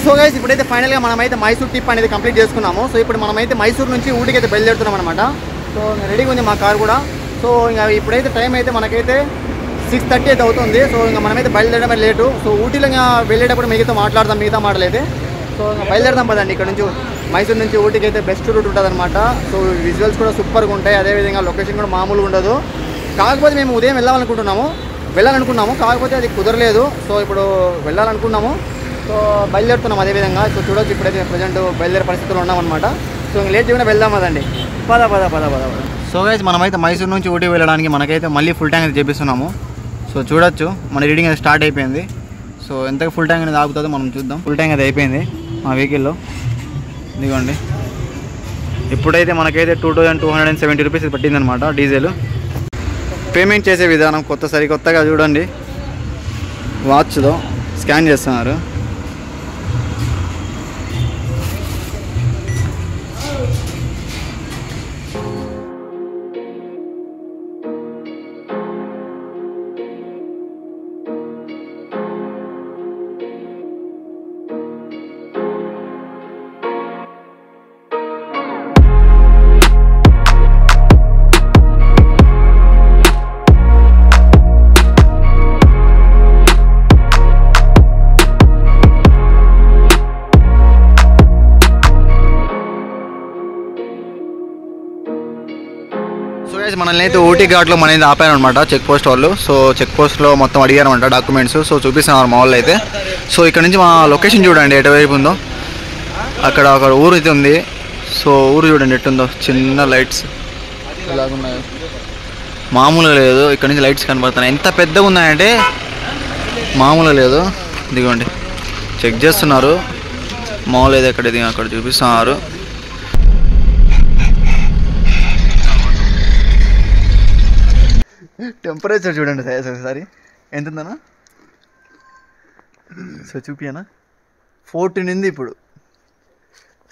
So guys ఇప్పుడైతే ఫైనల్గా మనమైతే మైసూర్ ట్రిప్ అనేది కంప్లీట్ చేసుకున్నాము. సో ఇప్పుడు మనమైతే మైసూర్ నుంచి ఊటీకి అయితే బయలుదేరుతున్నాం అనమాట. సో రెడీగా ఉంది మా కార్ కూడా. సో ఇంకా ఇప్పుడైతే టైం అయితే మనకైతే 6:30 అయితే అవుతుంది. సో ఇంకా మనమైతే బయలుదేరడమే లేటు. సో ఊటీలో ఇంకా వెళ్ళేటప్పుడు మిగతా మాటలైతే సో ఇంకా బయలుదేరదాం పదండి. ఇక్కడ నుంచి మైసూర్ నుంచి ఊటీకి అయితే బెస్ట్ రూట్ ఉంటుంది అనమాట. సో విజువల్స్ కూడా సూపర్గా ఉంటాయి, అదేవిధంగా లొకేషన్ కూడా మామూలుగా ఉండదు. కాకపోతే మేము ఉదయం వెళ్ళాలనుకున్నాము కాకపోతే అది కుదరలేదు. సో ఇప్పుడు వెళ్ళాలనుకున్నాము, సో బయలుదేరుతున్నాం అదేవిధంగా. సో చూడొచ్చు ఇప్పుడైతే ప్రజెంట్ బయలుదేరే పరిస్థితుల్లో ఉన్నామన్నమాట. సో ఇంక లేట్ చేయకుండా వెళ్దాం కదండి. పద. సో గైస్ మనమైతే మైసూర్ నుంచి ఊటీ వెళ్ళడానికి మనకైతే మళ్ళీ ఫుల్ ట్యాంక్ అయితే చేపిస్తున్నాము. సో చూడొచ్చు మన రీడింగ్ అయితే స్టార్ట్ అయిపోయింది. సో ఎంతగా ఫుల్ ట్యాంక్ అనేది ఆగుతుందో మనం చూద్దాం. ఫుల్ ట్యాంక్ అయితే అయిపోయింది మా వెహికల్లో, ఇదిగోండి. ఇప్పుడైతే మనకైతే 2270 రూపీస్ పట్టిందనమాట డీజిల్. పేమెంట్ చేసే విధానం కొత్తగా చూడండి, వాచ్లో స్కాన్ చేస్తున్నారు. మనల్ని అయితే ఊటీ ఘాట్లో మనది ఆపారనమాట చెక్ పోస్ట్ వాళ్ళు. సో చెక్ పోస్ట్లో మొత్తం అడిగారనమాట డాక్యుమెంట్స్. సో చూపిస్తున్నారు మా వాళ్ళు అయితే. సో ఇక్కడ నుంచి మా లొకేషన్ చూడండి ఎటువైపు ఉందో, అక్కడ ఒక ఊరు అయితే ఉంది. సో ఊరు చూడండి ఎట్టుందో, చిన్న లైట్స్ ఎలాగున్నాయో మామూలుగా లేదు. ఇక్కడ నుంచి లైట్స్ కనబడుతున్నాయి, ఎంత పెద్దగా ఉన్నాయంటే మామూలుగా లేదు. ఇదిగోండి చెక్ చేస్తున్నారు మామూలు అయితే అక్కడ చూపిస్తున్నారు. టెంపరేచర్ చూడండి ఒకసారి ఎంత ఉందన్నా. సో చూపియనా 14 ఉంది ఇప్పుడు.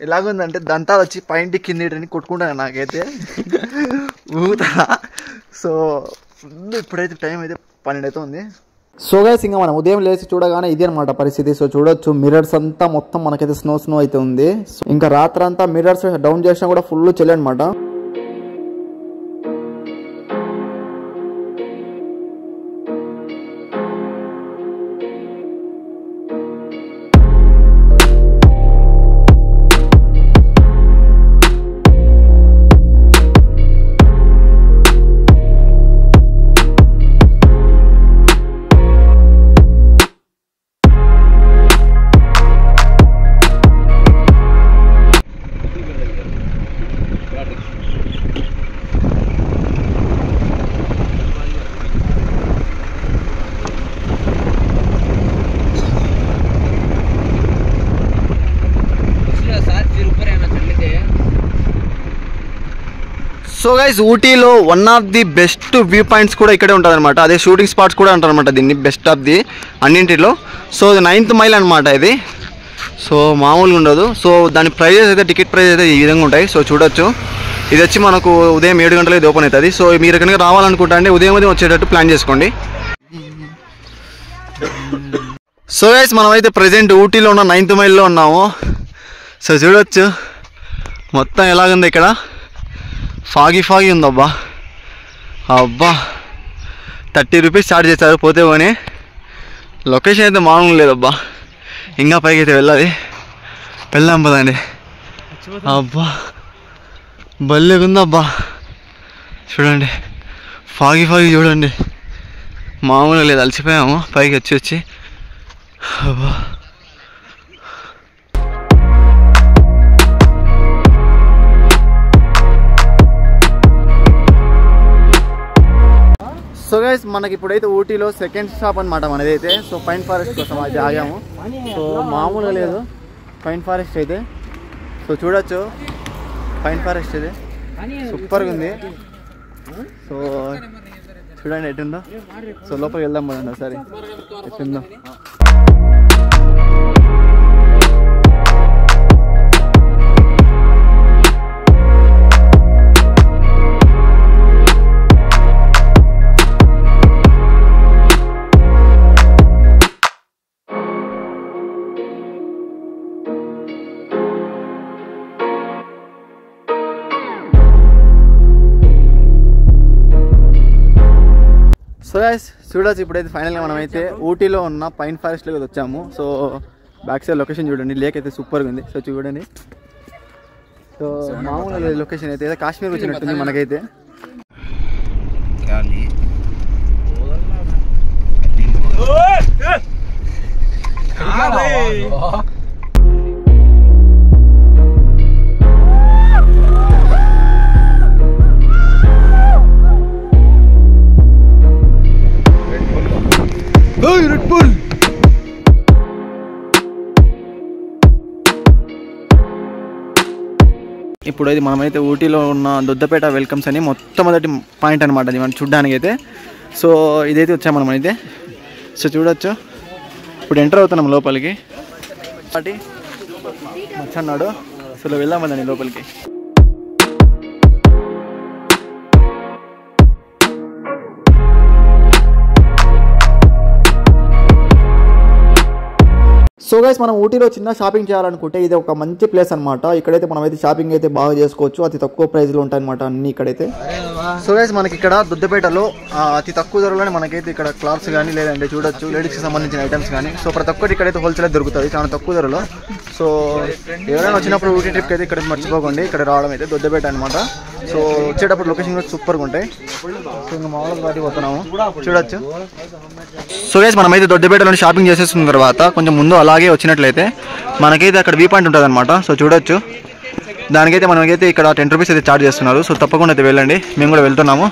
ఎలాగుందంటే దంతాలు వచ్చి పైంటి కింది కొట్టుకుంటాను నాకైతే ఊతా. సో ఫుల్ ఇప్పుడైతే టైం అయితే 12 అయితే ఉంది. సో గైస్ ఇంకా మనం ఉదయం లేచి చూడగానే ఇది అనమాట పరిస్థితి. సో చూడొచ్చు మిర్రర్స్ అంతా మొత్తం మనకైతే స్నో అయితే ఉంది. ఇంకా రాత్రంతా మిర్రర్స్ డౌన్ చేసినా కూడా ఫుల్ చలి అనమాట. సో గైస్ ఊటీలో one of the best view points కూడా ఇక్కడే ఉంటుంది అనమాట. అదే షూటింగ్ స్పాట్స్ కూడా అంటారు అనమాట దీన్ని, బెస్ట్ ఆఫ్ ది అన్నింటిలో. సో 9th మైల్ అనమాట ఇది. సో మామూలుగా ఉండదు. సో దాని ప్రైజెస్ అయితే టికెట్ ప్రైజెస్ అయితే ఈ విధంగా ఉంటాయి. సో చూడొచ్చు ఇది వచ్చి మనకు ఉదయం 7 గంటలకి ఓపెన్ అవుతుంది. సో మీరు కనుక రావాలనుకుంటా అంటే ఉదయం వచ్చేటట్టు ప్లాన్ చేసుకోండి. సో గైస్ మనమైతే ప్రజెంట్ ఊటీలో ఉన్న 9th మైల్లో ఉన్నాము. సో చూడొచ్చు మొత్తం ఎలాగుంది, ఇక్కడ ఫాగీ ఉందబ్బా. 30 రూపీస్ చార్జ్ చేస్తారు పోతే పోనీ. లొకేషన్ అయితే మామూలు లేదబ్బా, ఇంకా పైకి అయితే వెళ్దాం పదండి. అబ్బా భలేగుందబ్బా, చూడండి ఫాగీ చూడండి, మామూలుగా లేదు. అలసిపోయాము పైకి వచ్చి. అబ్బా సో గైస్ మనకి ఇప్పుడైతే ఊటీలో సెకండ్ స్టాప్ అనమాట మనదైతే. సో పైన్ ఫారెస్ట్ కోసం అయితే ఆగాము. సో మామూలుగా లేదు పైన్ ఫారెస్ట్ అయితే. సో చూడొచ్చు పైన్ ఫారెస్ట్ ఇది సూపర్గా ఉంది. సో చూడండి ఎట్టుందో. సో లోపలికి వెళ్దాం కదండి ఒకసారి ఎట్టుందో. సో గైస్ చూడొచ్చు ఇప్పుడైతే ఫైనల్గా మనమైతే ఊటీలో ఉన్న పైన్ ఫారెస్ట్లోకి వచ్చాము. సో బ్యాక్ సైడ్ లొకేషన్ చూడండి, లేక్ అయితే సూపర్గా ఉంది. సో చూడండి, సో మామూలుగా లొకేషన్ అయితే కాశ్మీర్ వచ్చినట్టుంది మనకైతే. ఇప్పుడైతే మనమైతే ఊటీలో ఉన్న దొద్దపేట వెల్కమ్స్ అని మొట్టమొదటి పాయింట్ అనమాట అది మనం చూడడానికి అయితే. సో ఇదైతే వచ్చాము మనం అయితే. సో చూడొచ్చు, ఇప్పుడు ఎంటర్ అవుతున్నాం లోపలికి. వాటి మచ్చన్నాడు, అసలు వెళ్దామని లోపలికి. సో గైస్ మనం ఊటీలో చిన్న షాపింగ్ చేయాలనుకుంటే ఇది ఒక మంచి ప్లేస్ అనమాట. ఇక్కడైతే మనమైతే షాపింగ్ అయితే బాగా చేసుకోవచ్చు, అతి తక్కువ ప్రైస్లో ఉంటాయి అనమాట అన్ని ఇక్కడైతే. సో గైస్ మనకి ఇక్కడ దొద్దపేటలో అతి తక్కువ ధరలోనే మనకైతే ఇక్కడ క్లాత్స్ కానీ లేదంటే చూడొచ్చు లేడీస్కి సంబంధించిన ఐటమ్స్ కానీ. సో ప్రతి ఒక్కటి ఇక్కడైతే హోల్సేల్ దొరుకుతుంది చాలా తక్కువ ధరలో. సో ఎవరైనా వచ్చినప్పుడు ఊటీ ట్రిప్కి అయితే ఇక్కడ మర్చిపోకండి, ఇక్కడ రావడం అయితే దొద్దపేట అనమాట. సో వచ్చేటప్పుడు లొకేషన్ కూడా సూపర్గా ఉంటాయి. సో ఇంకా మామూలుగా వాటికి పోతున్నాము చూడొచ్చు. సో గైస్ మనమైతే దొద్దపేటలో షాపింగ్ చేసేసుకున్న తర్వాత కొంచెం ముందు అలాగే వచ్చినట్లయితే మనకైతే అక్కడ వ్యూ పాయింట్ ఉంటుంది అనమాట. సో చూడొచ్చు, దానికైతే మనకైతే ఇక్కడ 10 రూపీస్ అయితే ఛార్జ్ చేస్తున్నారు. సో తప్పకుండా అయితే వెళ్ళండి, మేము కూడా వెళ్తున్నాము.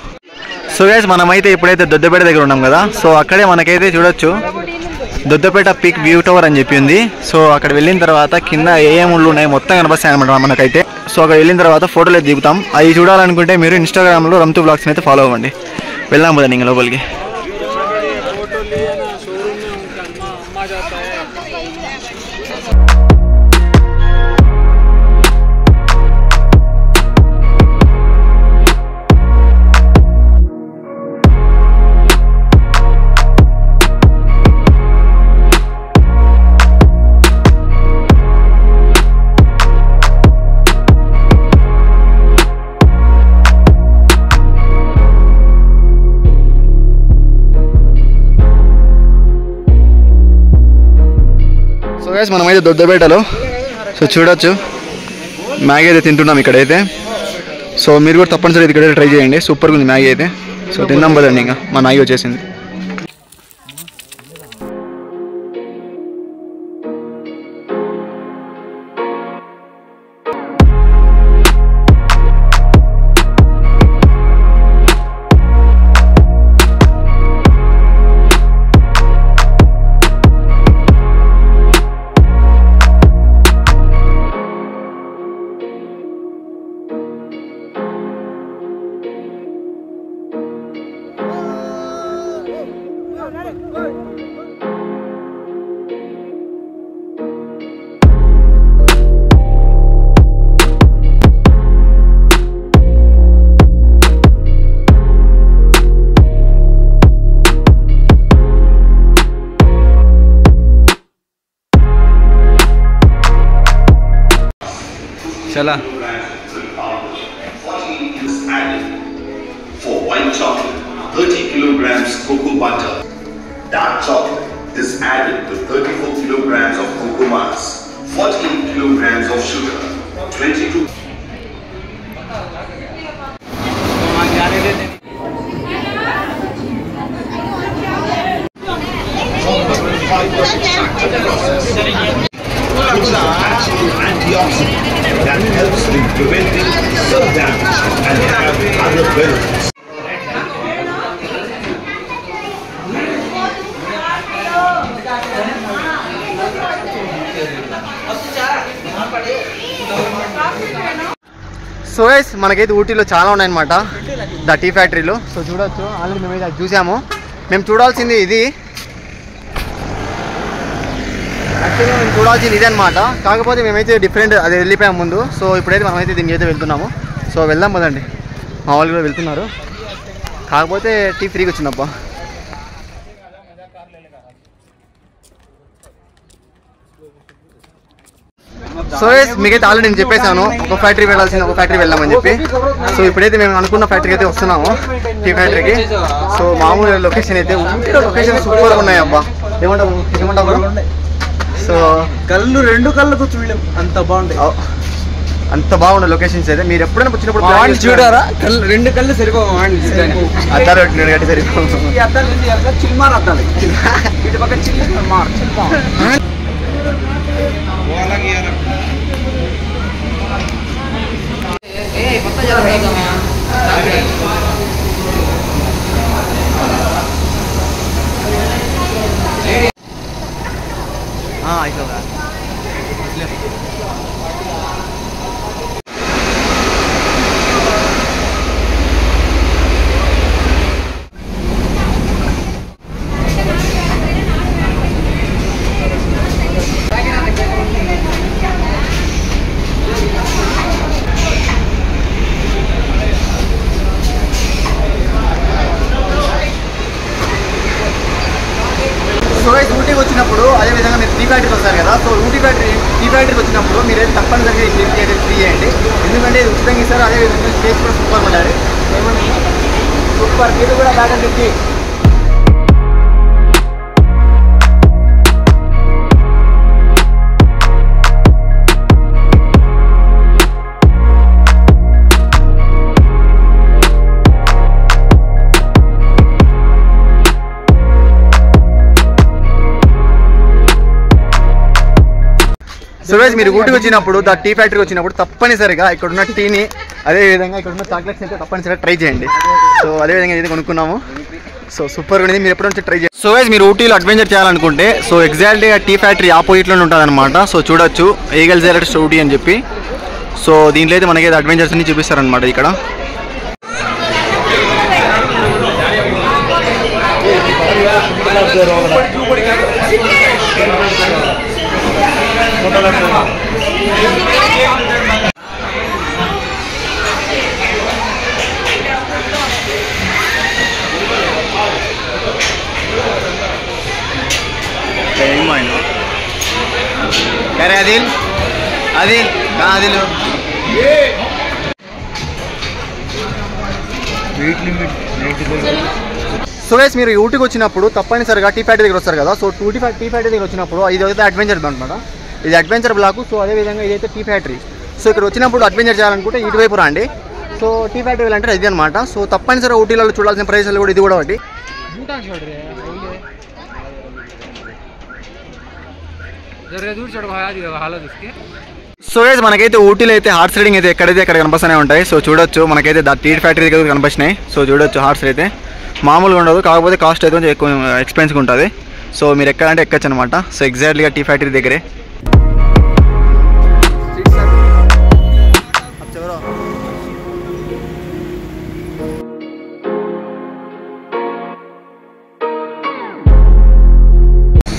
సో గైస్ మనమైతే ఇప్పుడైతే దొద్దపేట దగ్గర ఉన్నాం కదా. సో అక్కడే మనకైతే చూడొచ్చు దొద్దపేట పీక్ వ్యూ టవర్ అని చెప్పి ఉంది. సో అక్కడ వెళ్ళిన తర్వాత కింద ఏం ఊళ్ళు ఉన్నాయి మొత్తం కనిపిస్తాయి అనమాట మనకైతే. సో అక్కడ వెళ్ళిన తర్వాత ఫోటోలు అయితే దిగుతాం. అవి చూడాలనుకుంటే మీరు ఇన్స్టాగ్రామ్లో రమ్తు బ్లాగ్స్ని అయితే ఫాలో అవ్వండి. వెళ్దాం కదా ఇంకా లోపలికి. సో గైస్ మనమైతే దొద్దపేటలో సో చూడొచ్చు మ్యాగీ అయితే తింటున్నాం ఇక్కడైతే. సో మీరు కూడా తప్పనిసరి ఇక్కడైతే ట్రై చేయండి, సూపర్గా ఉంది మ్యాగీ అయితే. సో తిందాం పదండి, ఇంకా మా మ్యాగీ వచ్చేసింది. चला for white chocolate 30 kilograms cocoa butter. Dark chocolate is added to 34 kilograms of cocoa mass, 14 kilograms of sugar, 22 antioxidant that helps in preventing cell damage and have other benefits. So guys మనకైతే ఊటీలో చాలా ఉన్నాయన్నమాట the tea ఫ్యాక్టరీలో. So చూడొచ్చు, already మేమైతే అది చూసాము. మేము చూడాల్సింది ఇది, యాక్చువల్గా మేము చూడాల్సింది ఇది అనమాట. కాకపోతే మేమైతే డిఫరెంట్ అది వెళ్ళిపోయాము ముందు. సో ఇప్పుడైతే మనమైతే దీనికి అయితే వెళ్తున్నాము. సో వెళ్దాం పదండి, మా వాళ్ళు కూడా వెళ్తున్నారు. కాకపోతే టీ ఫ్రీగా వచ్చిందప్ప. సో మీకైతే ఆల్రెడీ నేను చెప్పేసాను ఒక ఫ్యాక్టరీ వెళ్ళాల్సింది ఒక ఫ్యాక్టరీ వెళ్ళామని చెప్పి. సో ఇప్పుడైతే మేము అనుకున్న ఫ్యాక్టరీకి అయితే వస్తున్నాము, టీ ఫ్యాక్టరీకి. సో మామూలు లొకేషన్ అయితే లొకేషన్ సూపర్గా ఉన్నాయి అబ్బా. ఏమంటావు? సో రెండు కళ్ళు కూర్చో అంత బాగుంటాయి, అంత బాగుండే లొకేషన్స్ అయితే. మీరు ఎప్పుడైనా వచ్చినప్పుడు చూడారా? రెండు కళ్ళు సరిపో అద్దాలు గట్టి సరిపో చిల్మార్ అద్దాలి ఇటు పక్క చిల్మార్ ఊటీకి వచ్చినప్పుడు అదేవిధంగా మీరు టీ ఫ్యాక్టరీకి వస్తారు కదా. సో టీ ఫ్యాక్టరీకి వచ్చినప్పుడు మీరు తప్పనిసరిగా ఈ టీ అయితే ఫ్రీ చేయండి, ఎందుకంటే ఇది ఉచితంగా ఇస్తారు. అదేవిధంగా టేస్ట్ కూడా సూపర్ ఉంటుంది, సూపర్. ఇది కూడా బ్యాగ్ అని చెప్పి సురేష్ మీరు ఊటీకి వచ్చినప్పుడు టీ ఫ్యాక్టరీకి వచ్చినప్పుడు తప్పనిసరిగా ఇక్కడ ఉన్న టీని అదేవిధంగా ఇక్కడ ఉన్న చాక్లెట్స్ అయితే తప్పనిసరిగా ట్రై చేయండి. సో అదేవిధంగా అయితే కొనుక్కున్నాము. సో సూపర్ ఉంది, మీరు ఎప్పుడు నుంచి ట్రై చేయండి. సురేష్ మీరు ఊటీలో అడ్వెంచర్ చేయాలనుకుంటే సో ఎగ్జాక్ట్గా టీ ఫ్యాక్టరీ ఆపోజిట్లోనే ఉంటుంది అనమాట. సో చూడొచ్చు ఈగల్ జెలెట్స్ ఊటీ అని చెప్పి. సో దీంట్లో అయితే మనకి అడ్వెంచర్స్ అన్ని చూపిస్తారనమాట ఇక్కడ. అరే అదిల్ అదిల్ అదిలు సురేష్ మీరు ఊటీకి వచ్చినప్పుడు తప్పనిసరిగా టీ ఫ్యాక్టరీ దగ్గర వస్తారు కదా. సో టీ ఫ్యాక్టరీ దగ్గర వచ్చినప్పుడు ఇది అయితే అడ్వెంచర్ అనమాట. ఇది అడ్వెంచర్ బ్లాక్. సో అదేవిధంగా ఇదైతే టీ ఫ్యాక్టరీ. సో ఇక్కడ వచ్చినప్పుడు అడ్వెంచర్ చేయాలనుకుంటే ఇటువైపు రండి. సో టీ ఫ్యాక్టరీ వెళ్ళాలంటే ఇది అనమాట. సో తప్పనిసరిగా ఊటీలలో చూడాల్సిన ప్రదేశాలు కూడా ఇది కూడా ఒకటి. సురేష్ మనకైతే ఊటీలో అయితే హార్స్ రైడింగ్ అయితే ఎక్కడైతే ఎక్కడ కనిపిస్తూనే ఉంటాయి. సో చూడొచ్చు మనకైతే టీ ఫ్యాక్టరీ దగ్గర కనిపిస్తున్నాయి. సో చూడొచ్చు హార్స్ అయితే మామూలుగా ఉండదు, కాకపోతే కాస్ట్ అయితే కొంచెం ఎక్కువ ఎక్స్పెన్సివ్గా ఉంటుంది. సో మీరు ఎక్కాలంటే ఎక్కచ్చు అనమాట. సో ఎగ్జాక్ట్లీగా టీ ఫ్యాక్టరీ దగ్గరే.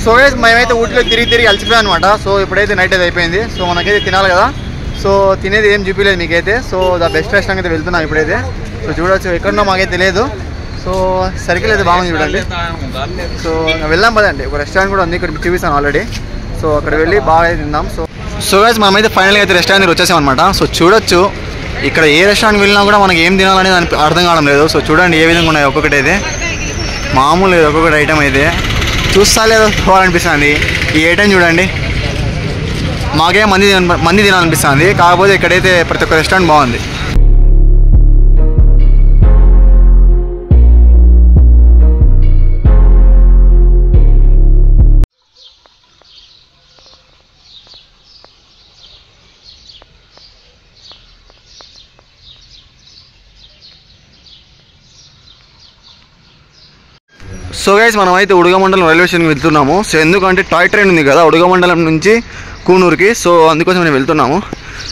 సో మేమైతే ఊటీలో తిరిగి అలసిపోయాం అనమాట. సో ఇప్పుడైతే నైట్ అయితే అయిపోయింది. సో మనకైతే తినాలి కదా. సో తినేది ఏం చూపించలేదు మీకైతే. సో బెస్ట్ రెస్టారెంట్ అయితే వెళ్తున్నాం ఇప్పుడైతే. సో చూడవచ్చు ఎక్కడున్నా మాకైతే తెలియదు. సో సర్కిల్ అయితే బాగుంది చూడండి. సో వెళ్దాం పదండి. ఒక రెస్టారెంట్ కూడా ఉంది ఇక్కడ చూపిస్తాను ఆల్రెడీ. సో అక్కడ వెళ్ళి బాగా తిందాం. సో గైస్ మనమైతే ఫైనల్గా అయితే రెస్టారెంట్ దగ్గర వచ్చేసాం అనమాట. సో చూడొచ్చు ఇక్కడ ఏ రెస్టారెంట్ వెళ్ళినా కూడా మనకి ఏం తినాలనేది అర్థం కావడం లేదు. సో చూడండి ఏ విధంగా ఉన్నాయి ఒక్కొక్కటి అయితే, మామూలు లేదు ఒక్కొక్కటి ఐటమ్ అయితే. చూస్తా లేదో పోవాలనిపిస్తుంది. ఈ ఐటమ్ చూడండి, మాకే మంది తినాలనిపిస్తుంది. కాకపోతే ఇక్కడైతే ప్రతి ఒక్క రెస్టారెంట్ బాగుంది. సో గైస్ మనమైతే ఉడగమండలం రైల్వే స్టేషన్కి వెళ్తున్నాము. సో ఎందుకంటే టాయ్ ట్రైన్ ఉంది కదా ఉడగమండలం నుంచి కూనూరుకి. సో అందుకోసం మేము వెళ్తున్నాము.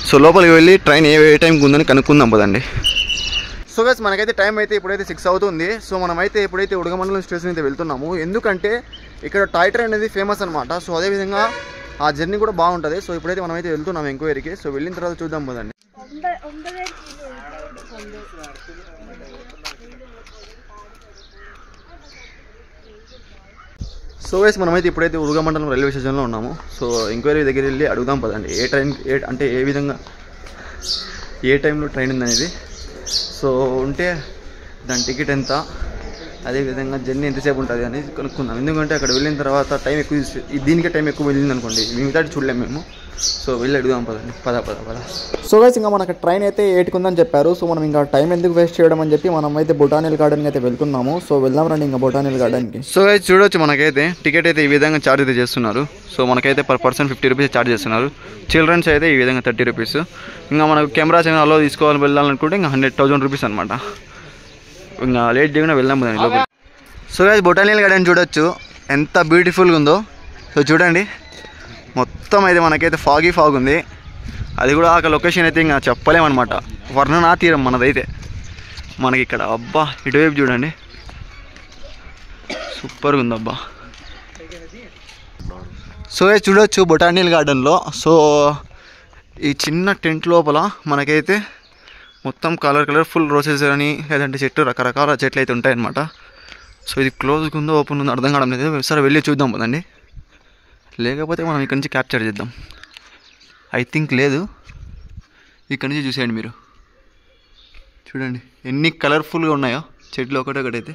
సో లోపలికి వెళ్ళి ట్రైన్ ఏ టైంకి ఉందని కనుక్కుందాం పదండి. సో గైస్ మనకైతే టైం అయితే ఇప్పుడైతే 6 అవుతుంది. సో మనమైతే ఇప్పుడైతే ఉడగమండలం స్టేషన్ అయితే వెళ్తున్నాము. ఎందుకంటే ఇక్కడ టాయ్ ట్రైన్ అనేది ఫేమస్ అనమాట. సో అదేవిధంగా ఆ జర్నీ కూడా బాగుంటుంది. సో ఇప్పుడైతే మనమైతే వెళ్తున్నాము ఎంక్వైరీకి. సో వెళ్ళిన తర్వాత చూద్దాం పదండి. సో గైస్ మనమైతే ఇప్పుడైతే ఉరుగమండలం రైల్వే స్టేషన్లో ఉన్నాము. సో ఎంక్వైరీ దగ్గర వెళ్ళి అడుగుదాం పదండి, ఏ ట్రైన్ అంటే ఏ విధంగా ఏ టైంలో ట్రైన్ ఉందనేది. సో ఉంటే దాని టికెట్ ఎంత, అదేవిధంగా జర్నీ ఎంతసేపు ఉంటుంది అనేది కనుక్కుందాం. ఎందుకంటే అక్కడ వెళ్ళిన తర్వాత టైం ఎక్కువ దీనికే టైం ఎక్కువ వెళ్ళింది అనుకోండి, మిగతా చూడలేము మేము. సో వెళ్ళి అడుగుదాం పదండి, పద. సో గైస్ ఇంకా మనకు ట్రైన్ అయితే 8కి ఉందని చెప్పారు. సో మనం ఇంకా టైం ఎందుకు వేస్ట్ చేయడం అని చెప్పి మనం అయితే బొటానికల్ గార్డెన్కి అయితే వెళ్తున్నాము. సో వెళ్దాం రండి ఇంకా బొటానికల్ గార్డెన్కి. సో గైస్ చూడొచ్చు, మనకైతే టికెట్ అయితే ఈ విధంగా ఛార్జ్ అయితే చేస్తున్నారు. సో మనకైతే పర్ పర్సన్ 50 రూపీస్ ఛార్జ్ చేస్తున్నారు. చిల్డ్రన్స్ అయితే ఈ విధంగా 30 రూపీస్. ఇంకా మనకు కెమెరాస్ ఏమైనా అలో తీసుకోవాలి వెళ్ళాలనుకుంటే ఇంకా 100,000 రూపీస్ అనమాట. ఇంకా లేట్ చేయకుండా వెళ్దాం పదండి లోపల. సో గైస్ బొటానికల్ గార్డెన్ చూడొచ్చు ఎంత బ్యూటిఫుల్గా ఉందో. సో చూడండి మొత్తం అయితే మనకైతే ఫాగ్ ఉంది. అది కూడా ఆ లొకేషన్ అయితే ఇంకా చెప్పలేమన్నమాట, వర్ణనాతీరం మనదైతే. మనకి ఇక్కడ అబ్బా ఇటువైపు చూడండి సూపర్గా ఉంది అబ్బా. సో చూడొచ్చు బొటానికల్ గార్డెన్లో. సో ఈ చిన్న టెంట్ లోపల మనకైతే మొత్తం కలర్ఫుల్ రోసెస్ కానీ లేదంటే రకరకాల చెట్లు అయితే ఉంటాయన్నమాట. సో ఇది క్లోజ్గా ఉందో ఓపెన్ ఉందో అర్థం కావడం లేదు. ఒకసారి వెళ్ళి చూద్దాం కదండి, లేకపోతే మనం ఇక్కడి నుంచి క్యాప్చర్ చేద్దాం. ఐ థింక్ లేదు, ఇక్కడి నుంచి చూసేయండి మీరు. చూడండి ఎన్ని కలర్ఫుల్గా ఉన్నాయో చెట్లు, ఒకటైతే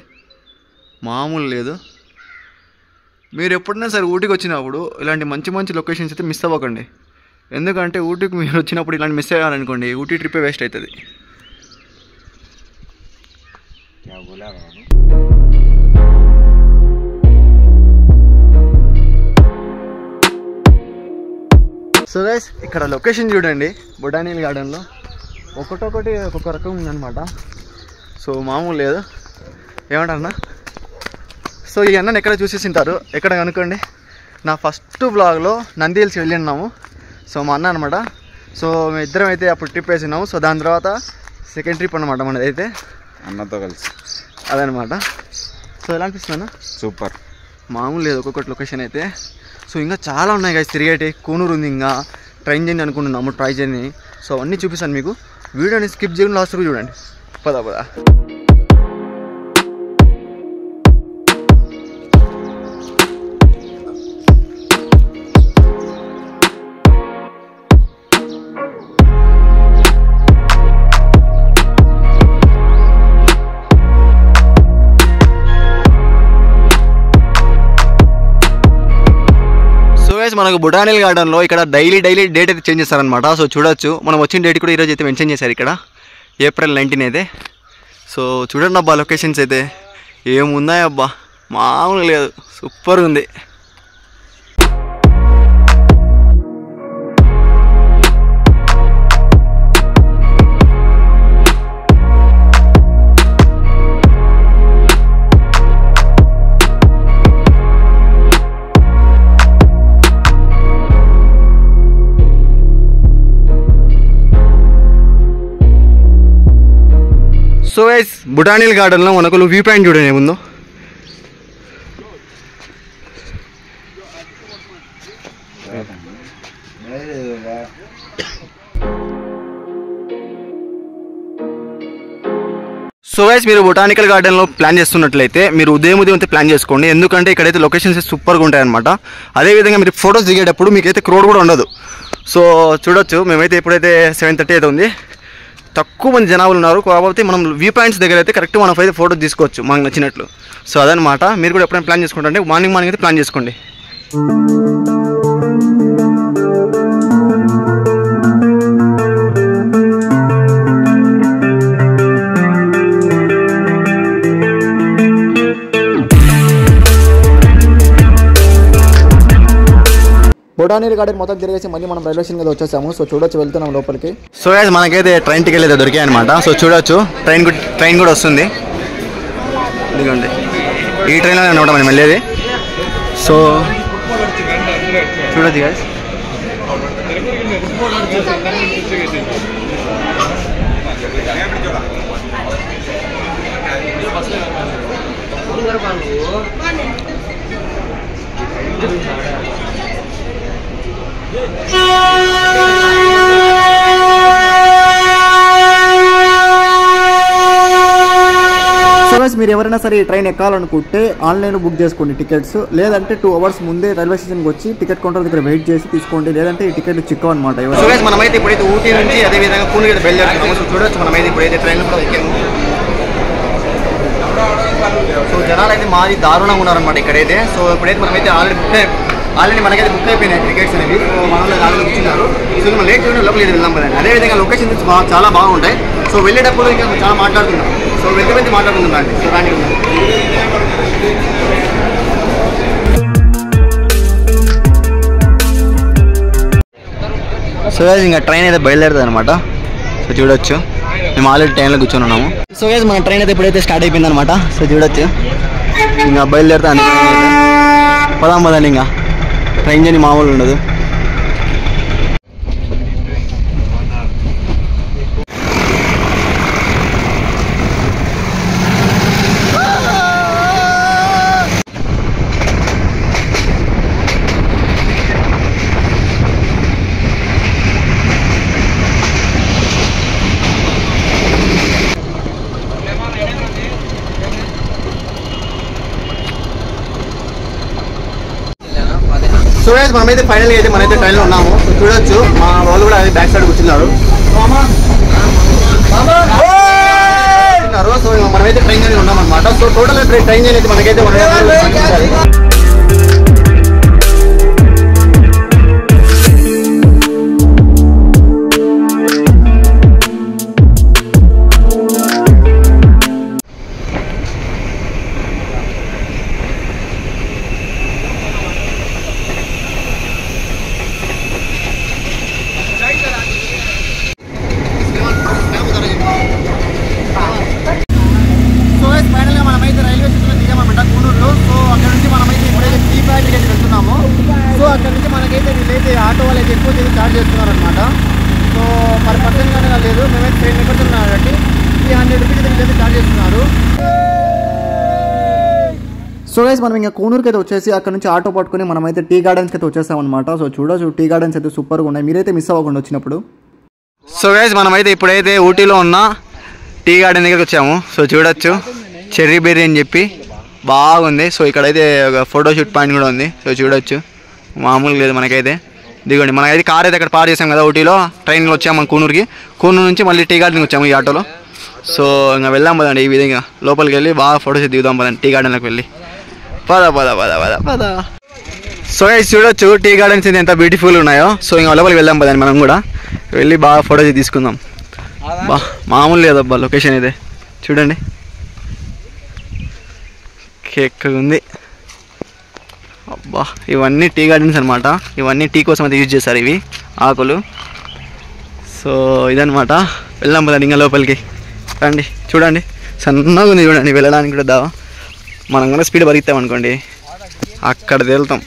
మామూలు లేదు. మీరు ఎప్పుడైనా సరే ఊటీకి వచ్చినప్పుడు ఇలాంటి మంచి లొకేషన్స్ అయితే మిస్ అవ్వకండి. ఎందుకంటే ఊటీకి మీరు వచ్చినప్పుడు ఇలాంటి మిస్ అయ్యారనుకోండి, ఊటీ ట్రిప్పే వేస్ట్ అవుతుంది. సో గైస్ ఇక్కడ లొకేషన్ చూడండి బొటానికల్ గార్డెన్లో ఒక్కొక్కటి ఒక్కొక్క రకం ఉందన్నమాట. సో మామూలు లేదు, ఏమంటారన్నా. సో ఈ అన్నని ఎక్కడ చూసేసింటారు, ఎక్కడ కనుక్కోండి. నా ఫస్ట్ బ్లాగ్లో నంది హిల్స్ వెళ్ళినాము. సో మా అన్న అనమాట. సో మేము ఇద్దరం అయితే అప్పుడు ట్రిప్ వేసినాము. సో దాని తర్వాత సెకండ్ ట్రిప్ అనమాట మనదైతే అన్నతో కలిసి, అదనమాట. సో ఎలా అనిపిస్తుందన్నా? సూపర్, మామూలు లేదు ఒక్కొక్కటి లొకేషన్ అయితే. సో ఇంకా చాలా ఉన్నాయి గైస్ తిరిగేటి. కూనూరు ఉంది, ఇంకా ట్రైన్ జర్నీ అనుకుంటున్నాము, ట్రై జర్నీ. సో అవన్నీ చూపిస్తాను మీకు, వీడియోని స్కిప్ చేయకుండా లాస్ట్ వరకు చూడండి. పద. మనకు బొటానికల్ గార్డెన్లో ఇక్కడ డైలీ డేట్ అయితే చేంజ్ చేస్తారనమాట. సో చూడొచ్చు, మనం వచ్చిన డేట్ కూడా ఈరోజు అయితే మెన్షన్ చేశారు ఇక్కడ, April 19 అయితే. సో చూడండి అబ్బా లొకేషన్స్ అయితే ఏమున్నాయి అబ్బా, మామూలు లేదు, సూపర్గా ఉంది. సో గైస్ బొటానికల్ గార్డెన్లో మనకు వ్యూ పాయింట్ చూడండి ఏముందో. సో గైస్ మీరు బొటానికల్ గార్డెన్లో ప్లాన్ చేస్తున్నట్లయితే మీరు ఉదయం అయితే ప్లాన్ చేసుకోండి. ఎందుకంటే ఇక్కడైతే లొకేషన్స్ సూపర్గా ఉంటాయన్నమాట. అదేవిధంగా మీరు ఫొటోస్ దిగేటప్పుడు మీకైతే క్రౌడ్ కూడా ఉండదు. సో చూడొచ్చు, మేమైతే ఎప్పుడైతే 7:30 అయితే ఉంది, తక్కువ మంది జనాలు ఉన్నారు. కాబట్టి మనం వ్యూ పాయింట్స్ దగ్గర అయితే కరెక్ట్ మనం అయితే ఫోటో తీసుకోవచ్చు మనకు నచ్చినట్లు. సో అదనమాట, మీరు కూడా ఎప్పుడైనా ప్లాన్ చేసుకుంటే మార్నింగ్ అయితే ప్లాన్ చేసుకోండి. బొటానికల్ గార్డెన్ మొత్తం తిరిగేసి మళ్ళీ మనం రైల్వే స్టేషన్ మీద వచ్చేసాము. సో చూడొచ్చు, వెళ్తున్నాం లోపలికి. సో గైస్ మనకైతే ట్రైన్ టికెట్ అయితే దొరికాయి అనమాట. సో చూడొచ్చు ట్రైన్ కూడా వస్తుంది. ఎందుకంటే ఈ ట్రైన్లో అనమాట మనం వెళ్ళేది. సో చూడొచ్చు గైస్. మీరు ఎవరైనా సరే ఈ ట్రైన్ ఎక్కాలనుకుంటే ఆన్లైన్లో బుక్ చేసుకోండి టికెట్స్, లేదంటే 2 hours ముందే రైల్వే స్టేషన్కి వచ్చి టికెట్ కౌంటర్ దగ్గర వెయిట్ చేసి తీసుకోండి, లేదంటే ఈ టికెట్లు చిక్కవు అనమాట. సో గైస్ మనమైతే ఇప్పుడైతే ఊటీ నుంచి అదే విధంగా కూనూరు అయితే బయలుదేరుతున్నాము. సో చూడొచ్చు మనమైతే ఇప్పుడైతే ట్రైన్లో కూడా ఎక్కాము. సో జనాలు అయితే మాది దారుణంగా ఉన్నారనమాట ఇక్కడైతే. సో ఇప్పుడైతే మనమైతే ఆల్రెడీ మనకైతే బుక్ అయిపోయినాయి టికెట్స్ అనేవి. సో మనలో ఆల్రెడీ ఇచ్చినారు. సో మనం లేట్ చేయడం లోపల వెళ్దాం కదండి. అదేవిధంగా లొకేషన్స్ చాలా బాగుంటాయి. సో వెళ్ళేటప్పుడు ఇంకా చాలా మాట్లాడుతున్నాం. సో వెళ్తే మాట్లాడుకుందాం అండి. సో రాండి. సో గైస్ ఇంకా ట్రైన్ అయితే బయలుదేరుతుంది అనమాట. సో చూడొచ్చు మేము ఆల్రెడీ ట్రైన్లో కూర్చొని ఉన్నాము. సో గైస్ మన ట్రైన్ అయితే ఇప్పుడైతే స్టార్ట్ అయిపోయింది అనమాట. సో చూడొచ్చు ఇంకా బయలుదేరుతాను. పదండి ఇంకా ట్రైన్ జర్నీ మామూలు ఉండదు. సో గైస్ మనమైతే ఫైనల్గా అయితే మనైతే ట్రైన్లో ఉన్నాము. సో చూడొచ్చు మా వాళ్ళు కూడా అది బ్యాక్ సైడ్ కూర్చున్నారు. సో మనమైతే ట్రైన్ జర్నీ ఉన్నాం అనమాట. సో టోటల్ ట్రైన్ జర్నీ అయితే మనకైతే ఆటో వాళ్ళు అయితే ఎక్కువ చార్జ్ చేస్తున్నారనమాట. సో పర్ పర్సన్ కానీ లేదు, మేమైతే 10 members ఉన్నాం కాబట్టి 300 rupees అయితే చార్జ్ చేస్తున్నారు. సో గైస్ మనం ఇంకా కూనూరుకి అయితే వచ్చేసి అక్కడ నుంచి ఆటో పట్టుకుని మనమైతే టీ గార్డెన్స్కి అయితే వచ్చేసాం అనమాట. సో చూడొచ్చు టీ గార్డెన్స్ అయితే సూపర్గా ఉన్నాయి, మీరైతే మిస్ అవ్వకుండా వచ్చినప్పుడు. సో గైస్ మనమైతే ఇప్పుడైతే ఊటీలో ఉన్న టీ గార్డెన్ దగ్గరికి వచ్చాము. సో చూడొచ్చు చెర్రీ బెర్రీ అని చెప్పి బాగుంది. సో ఇక్కడైతే ఒక ఫోటోషూట్ పాయింట్ కూడా ఉంది. సో చూడొచ్చు మామూలుగా లేదు మనకైతే. దిగండి మనకైతే కార్ అయితే అక్కడ పార్ చేసాం కదా ఊటీలో. ట్రైన్లో వచ్చాము మనం కూనూరుకి. కూనూరు నుంచి మళ్ళీ టీ గార్డెన్కి వచ్చాము ఈ ఆటోలో. సో ఇంకా వెళ్దాం పదండి ఈ విధంగా లోపలికి వెళ్ళి బాగా ఫోటోస్ దిగుదాం పదండి టీ గార్డెన్లోకి వెళ్ళి. పద. సో గైస్ చూడొచ్చు టీ గార్డెన్స్ ఎంత బ్యూటిఫుల్ ఉన్నాయో. సో ఇంకా లోపలికి వెళ్దాం పదండి మనం కూడా వెళ్ళి బాగా ఫోటోస్ తీసుకుందాం. మామూలు లేదబ్బా లొకేషన్ అయితే చూడండి ఎక్కగా ఉంది. అబ్బా ఇవన్నీ టీ గార్డెన్స్ అనమాట. ఇవన్నీ టీ కోసం అయితే యూజ్ చేస్తారు ఇవి ఆకులు. సో ఇదనమాట వెళ్దాం పదండి ఇంకా లోపలికి రండి. చూడండి సన్నగా ఉంది చూడండి, వెళ్ళడానికి కూడా దావా. మనం కూడా స్పీడ్ పరిగెత్తాం అనుకోండి అక్కడ తేలుతాం.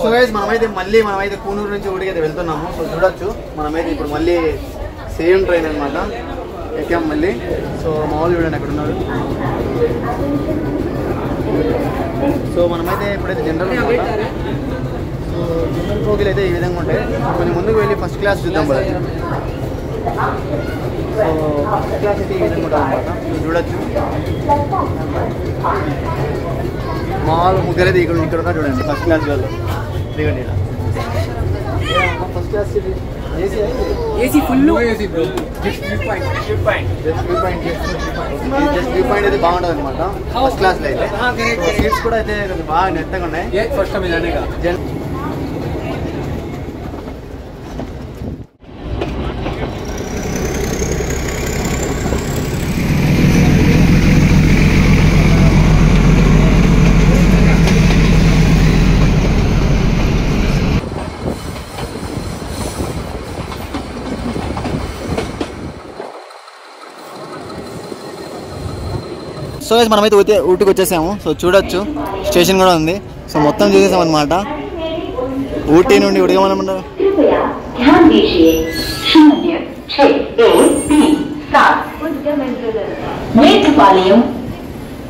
సో గైస్ మనమైతే కూనూరు నుంచి ఊరికి అయితే వెళ్తున్నాము. సో చూడొచ్చు మనమైతే ఇప్పుడు మళ్ళీ సేమ్ ట్రైన్ అనమాట ఎక్కాం మళ్ళీ. సో మామూలు చూడండి ఎక్కడ ఉన్నారు. సో మనమైతే ఇప్పుడైతే జనరల్ అనమాట. సో జనరల్ బోగీలు అయితే ఈ విధంగా ఉంటాయి. కొంచెం ముందుకు వెళ్ళి ఫస్ట్ క్లాస్ చూద్దాం కదా. సో ఫస్ట్ క్లాస్ అయితే ఈ విధంగా ఉంటుంది అనమాట. చూడొచ్చు మామూలు ముగ్గురు అయితే ఇక్కడ ఉన్నారు చూడండి ఫస్ట్ క్లాస్ వాళ్ళు. దిగండి ఇలా first class AC full just view point అయితే బాగుంటుంది అనమాట ఫస్ట్ క్లాస్లో అయితే. సీట్స్ కూడా అయితే బాగా నెత్తగా ఉన్నాయి. సో మనమైతే ఊటీకి వచ్చేసాము. సో చూడొచ్చు స్టేషన్ కూడా ఉంది. సో మొత్తం చూసేసాం అనమాట. ఊటీ నుండి ఉడగమనమాట मेट्रोपालियम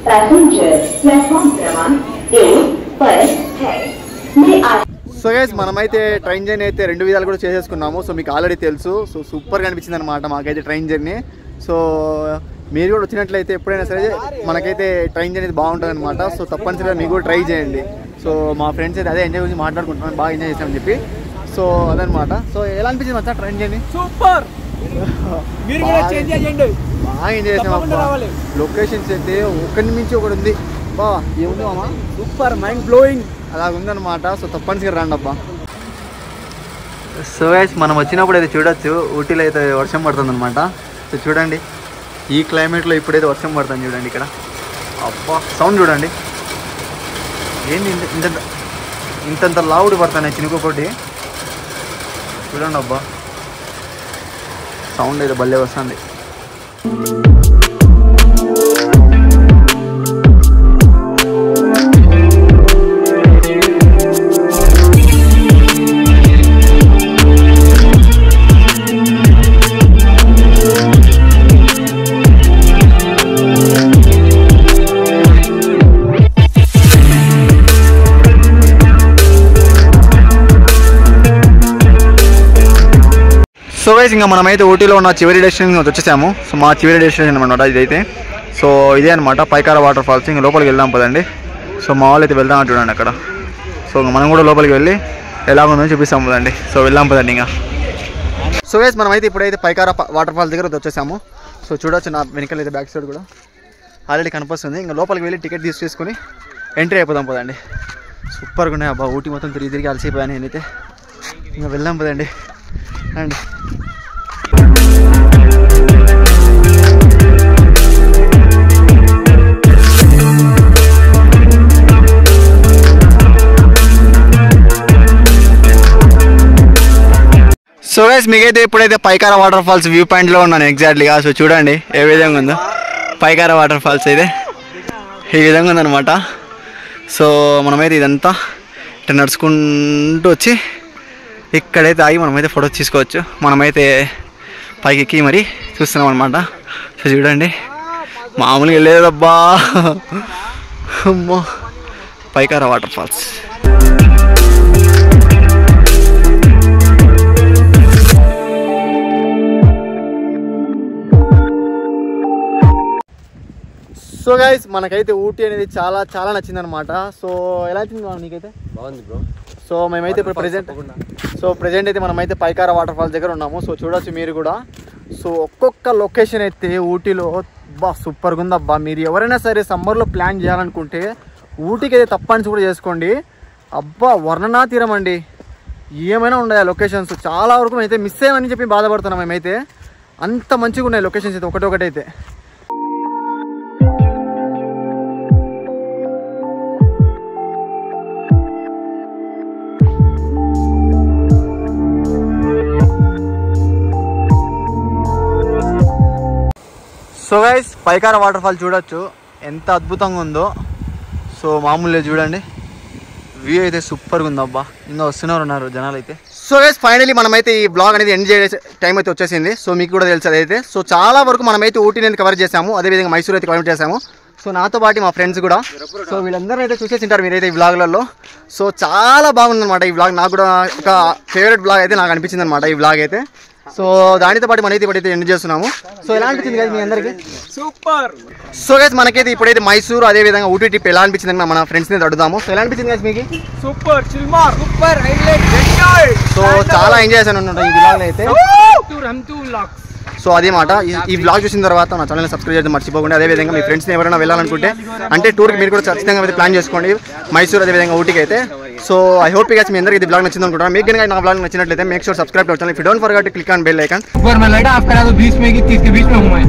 पैसेंजर प्लेटफॉर्म क्रमांक 1 पर है। సో గైస్ మనమైతే ట్రైన్ జర్నీ అయితే 2 విధాలు కూడా చేసేసుకున్నాము. సో మీకు ఆల్రెడీ తెలుసు. సో సూపర్గా అనిపించింది అనమాట మాకైతే ట్రైన్ జర్నీ. సో మీరు కూడా వచ్చినట్లయితే ఎప్పుడైనా సరే మనకైతే ట్రైన్ జర్నీ బాగుంటుంది అనమాట. సో తప్పనిసరిగా మీకు కూడా ట్రై చేయండి. సో మా ఫ్రెండ్స్ అయితే అదే ఎంజాయ్ గురించి మాట్లాడుకుంటున్నాను, బాగా ఎంజాయ్ చేసామని చెప్పి. సో అదనమాట. సో ఎలా అనిపించింది మొత్తం ట్రైన్ జర్నీ? సూపర్. మీరు కూడా ఎంజాయ్ చేయండి. బాగా ఎంజాయ్ చేసాము. లొకేషన్స్ అయితే ఒకటి నుంచి ఒకటి ఉంది. బా ఏముంది మామ, సూపర్, మైండ్ బ్లోయింగ్ అలాగ ఉందన్నమాట. సో తప్పనిసరిగా రండి అబ్బా. సో గైస్ మనం వచ్చినప్పుడు అయితే చూడొచ్చు ఊటీలో అయితే వర్షం పడుతుంది అనమాట. సో చూడండి ఈ క్లైమేట్లో ఇప్పుడైతే వర్షం పడుతుంది చూడండి. ఇక్కడ అబ్బా సౌండ్ చూడండి ఏంది ఇంతంత లావుడ్ పడుతున్నాయి చినుకోటి. చూడండి అబ్బా సౌండ్ అయితే భలే వస్తుంది. సో గైస్ ఇంకా మనమైతే ఊటీలో ఉన్న చివరి డెస్టినేషన్ వచ్చేసాము. సో మా చివరి డెస్టినేషన్ అనమాట ఇదైతే. సో ఇదే అనమాట పైకార వాటర్ ఫాల్స్. ఇంకా లోపలికి వెళ్దాం పదండి. సో మా వాళ్ళు అయితే వెళ్దామని చూడండి అక్కడ. సో మనం కూడా లోపలికి వెళ్ళి ఎలా ఉందో చూపిస్తాం పదండి. సో వెళ్దాం పదండి ఇంకా. సో గైస్ మనమైతే ఇప్పుడైతే పైకార వాటర్ ఫాల్స్ దగ్గర వచ్చేసాము. సో చూడొచ్చు నా వెనకాల అయితే బ్యాక్ సైడ్ కూడా ఆల్రెడీ కనిపిస్తుంది. ఇంకా లోపలికి వెళ్ళి టికెట్ తీసుకొని ఎంట్రీ అయిపోదాం పదండి. సూపర్గా ఉన్నాయి అబ్బా. ఊటీ మొత్తం తిరిగి అలసిపోయాను నేనైతే. ఇంకా వెళ్దాం పదండి అండి. సో గైస్ మీకైతే ఇప్పుడైతే పైకార వాటర్ ఫాల్స్ వ్యూ పాయింట్లో ఉన్నాను ఎగ్జాక్ట్లీగా. సో చూడండి ఏ విధంగా ఉందో పైకార వాటర్ ఫాల్స్ అయితే ఈ విధంగా ఉందన్నమాట. సో మనమైతే ఇదంతా ఇట్లా నడుచుకుంటూ వచ్చి ఇక్కడైతే ఆగి మనమైతే ఫోటోస్ తీసుకోవచ్చు. మనమైతే పైకి ఎక్కి మరి చూస్తున్నాం అనమాట. సో చూడండి మామూలుగా వెళ్ళేదబ్బా అమ్మో పైకార వాటర్ ఫాల్స్. సో గైస్ మనకైతే ఊటీ అనేది చాలా చాలా నచ్చిందనమాట. సో ఎలా నచ్చింది నీకైతే? బాగుంది బ్రో. సో మేమైతే ఇప్పుడు ప్రజెంట్ అయితే మనమైతే పైకార వాటర్ ఫాల్స్ దగ్గర ఉన్నాము. సో చూడొచ్చు మీరు కూడా. సో ఒక్కొక్క లొకేషన్ అయితే ఊటీలో బా సూపర్గా ఉంది అబ్బా. మీరు ఎవరైనా సరే సమ్మర్లో ప్లాన్ చేయాలనుకుంటే ఊటీకి అయితే తప్పనిసరి కూడా చేసుకోండి అబ్బా. వర్ణనాతీరం అండి, ఏమైనా ఉన్నాయి లొకేషన్స్. చాలా వరకు అయితే మిస్ అయ్యామని చెప్పి బాధపడుతున్నాం మేమైతే. అంత మంచిగా ఉన్నాయి లొకేషన్స్ అయితే ఒకటైతే. సో గైస్ పైకార వాటర్ ఫాల్ చూడొచ్చు ఎంత అద్భుతంగా ఉందో. సో మామూలుగా చూడండి వ్యూ అయితే సూపర్గా ఉంది అబ్బా. ఇంకా ఉన్నారు జనాలు అయితే. సో గైస్ ఫైనలీ మనమైతే ఈ బ్లాగ్ అనేది ఎండ్ చేసే టైం అయితే వచ్చేసింది. సో మీకు కూడా తెలుసు అదైతే. సో చాలా వరకు మనమైతే ఊటీని అయితే కవర్ చేసాము, అదేవిధంగా మైసూర్ అయితే కవర్ చేసాము. సో నాతో పాటు మా ఫ్రెండ్స్ కూడా. సో వీళ్ళందరూ అయితే చూసేసి ఉంటారు మీరైతే ఈ బ్లాగ్లలో. సో చాలా బాగుందన్నమాట ఈ బ్లాగ్. నాకు కూడా ఒక ఫేవరెట్ బ్లాగ్ అయితే నాకు అనిపించింది అనమాట ఈ బ్లాగ్ అయితే. సో దానితో పాటు మనైతే ఇప్పుడైతే ఎండ్ చేస్తున్నాము. సో ఎలా అనిపించింది కదా మీ అందరికి? సూపర్. సో గైస్ మనకైతే ఇప్పుడైతే మైసూర్ అదే విధంగా ఊటీ ట్రిప్ ఎలా అనిపించింది మన ఫ్రెండ్స్ని అడుగుదాము. సో ఎలా అనిపించింది గైస్ మీకు? సూపర్ చిల్మార్ సూపర్ హైలైట్ ఎంజాయ్. సో చాలా ఎంజాయ్ చేశాను అన్నమాట ఈ బ్లాగ్ అయితే. సో అదే మాట. ఈ బ్లాగ్ చూసిన తర్వాత నా ఛానల్ని సబ్స్క్రైబ్ చేయడం మర్చిపోకండి. అదేవిధంగా మీ ఫ్రెండ్స్ని ఎవరైనా వెళ్ళాలనుకుంటే అంటే టూర్కి మీరు కూడా ఖచ్చితంగా అయితే ప్లాన్ చేసుకోండి మైసూర్ అదేవిధంగా ఊటీకి అయితే. So I hope you guys మీ అందరికీ ఇది బ్లాగ్ నచ్చింది అనుకుంటున్నాను. మీకు కనుక నా బ్లాగ్ నచ్చినట్లయితే make sure subscribe to channel. If you don't forget to click on bell icon. ऊपर में लड़ा आप करा तो बीच में की 30 के बीच में हूं मैं।